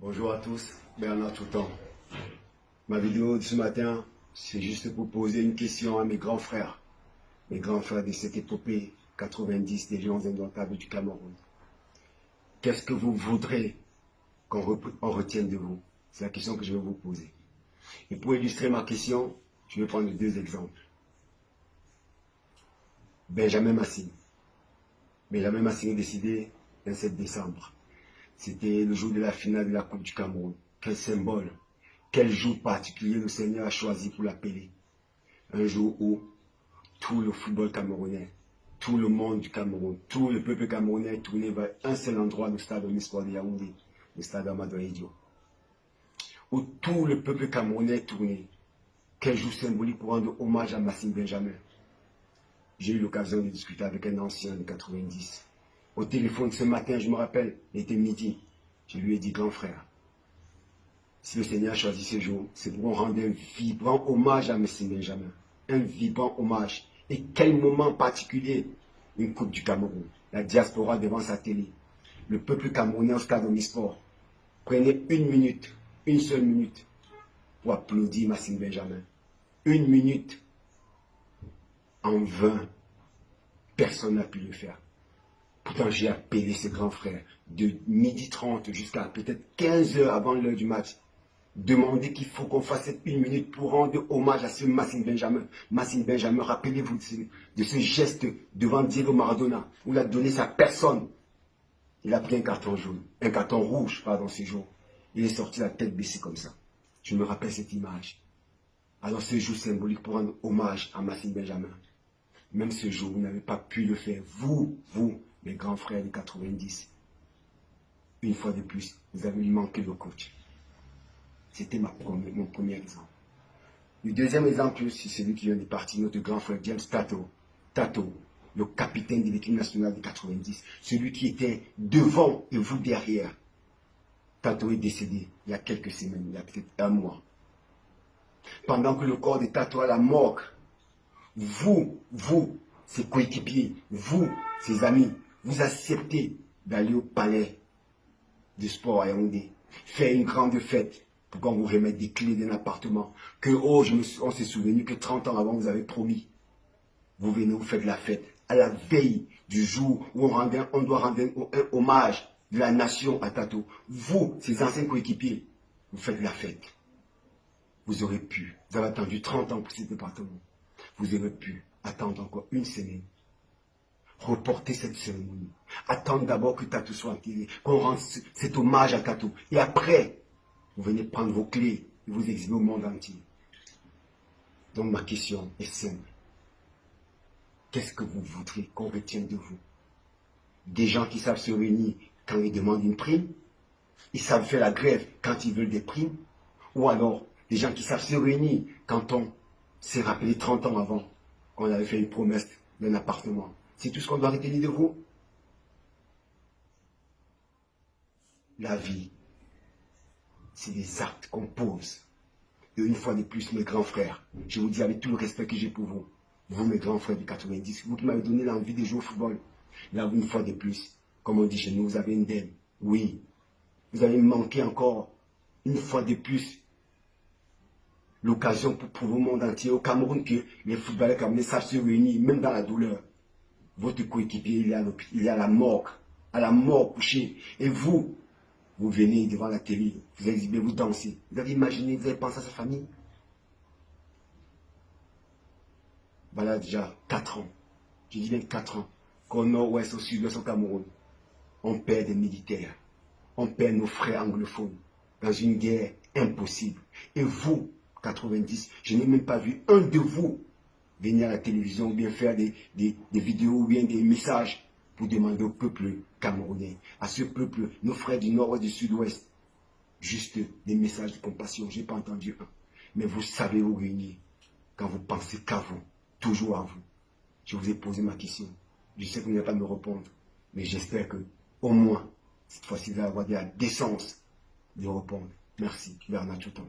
Bonjour à tous, Bernard Toutan. Ma vidéo de ce matin, c'est juste pour poser une question à mes grands frères de cette épopée 90 des Lions indomptables du Cameroun. Qu'est-ce que vous voudrez qu'on retienne de vous? C'est la question que je vais vous poser. Et pour illustrer ma question, je vais prendre deux exemples. Benjamin Massing. Benjamin Massing est décédé le 7 décembre. C'était le jour de la finale de la Coupe du Cameroun. Quel symbole, quel jour particulier le Seigneur a choisi pour l'appeler. Un jour où tout le football camerounais, tout le monde du Cameroun, tout le peuple camerounais est tourné vers un seul endroit, le stade Omnisport de Yaoundé, le stade Amadou Ahidjo. Où tout le peuple camerounais est tourné. Quel jour symbolique pour rendre hommage à Massing Benjamin. J'ai eu l'occasion de discuter avec un ancien de 90. Au téléphone ce matin, je me rappelle, il était midi. Je lui ai dit, grand frère, si le Seigneur a choisi ce jour, c'est pour rendre un vibrant hommage à Massing Benjamin. Un vibrant hommage. Et quel moment particulier, une Coupe du Cameroun. La diaspora devant sa télé. Le peuple camerounais au stade Omnisport. Prenez une minute, une seule minute, pour applaudir Massing Benjamin. Une minute. En vain, personne n'a pu le faire. Pourtant, j'ai appelé ce grand frère de 12h30 jusqu'à peut-être 15h avant l'heure du match. Demander qu'il faut qu'on fasse cette une minute pour rendre hommage à ce Massing Benjamin. Massing Benjamin, rappelez-vous de ce geste devant Diego Maradona, où il a donné sa personne. Il a pris un carton jaune, un carton rouge, pardon, ce jour. Il est sorti la tête baissée comme ça. Je me rappelle cette image. Alors ce jour symbolique pour rendre hommage à Massing Benjamin. Même ce jour, vous n'avez pas pu le faire. Vous, mes grands frères de 90. Une fois de plus, vous avez manqué le coach. C'était mon premier exemple. Le deuxième exemple, c'est celui qui vient de partir, notre grand frère James Tato. Tato, le capitaine de l'équipe nationale de 90. Celui qui était devant et vous derrière. Tato est décédé il y a quelques semaines, il y a peut-être un mois. Pendant que le corps de Tato à la morgue, vous, ses coéquipiers, vous, ses amis, vous acceptez d'aller au palais du sport à Yaoundé, faire une grande fête pour qu'on vous remette des clés d'un appartement que, on s'est souvenu que 30 ans avant vous avez promis. Vous venez, vous faites la fête à la veille du jour où on doit rendre un hommage de la nation à Tato. Vous, ses anciens coéquipiers, vous faites la fête. Vous aurez pu, vous avez attendu 30 ans pour ce département. Vous aurez pu attendre encore une semaine. Reporter cette cérémonie. Attendre d'abord que Tato soit enterré, qu'on rende cet hommage à Tato. Et après, vous venez prendre vos clés et vous exhiber au monde entier. Donc ma question est simple. Qu'est-ce que vous voudrez qu'on retienne de vous? Des gens qui savent se réunir quand ils demandent une prime? Ils savent faire la grève quand ils veulent des primes? Ou alors, des gens qui savent se réunir quand on s'est rappelé 30 ans avant qu'on avait fait une promesse d'un appartement? C'est tout ce qu'on doit retenir de vous? La vie, c'est des actes qu'on pose. Et une fois de plus, mes grands frères, je vous dis avec tout le respect que j'ai pour vous, vous mes grands frères du 90, vous qui m'avez donné l'envie de jouer au football, là, une fois de plus, comme on dit chez nous, vous avez une dème. Oui, vous avez manqué encore, une fois de plus, l'occasion pour prouver au monde entier, au Cameroun, que les footballeurs camerounais savent se réunir, même dans la douleur. Votre coéquipier, il est à la mort couché. Et vous venez devant la télé, vous exhibez, vous dansez. Vous avez imaginé, vous avez pensé à sa famille? Voilà déjà 4 ans, je dis bien 4 ans, qu'au nord-ouest, au sud-ouest, au Cameroun, on perd des militaires, on perd nos frères anglophones dans une guerre impossible. Et vous, 90, je n'ai même pas vu un de vous venir à la télévision ou bien faire des vidéos ou bien des messages pour demander au peuple camerounais, à ce peuple, nos frères du nord et du sud-ouest, juste des messages de compassion. Je n'ai pas entendu un. Mais vous savez vous réunir quand vous pensez qu'à vous, toujours à vous. Je vous ai posé ma question. Je sais que vous n'allez pas me répondre, mais j'espère que au moins, cette fois-ci, vous allez avoir de la décence de répondre. Merci, Bernard Toutan.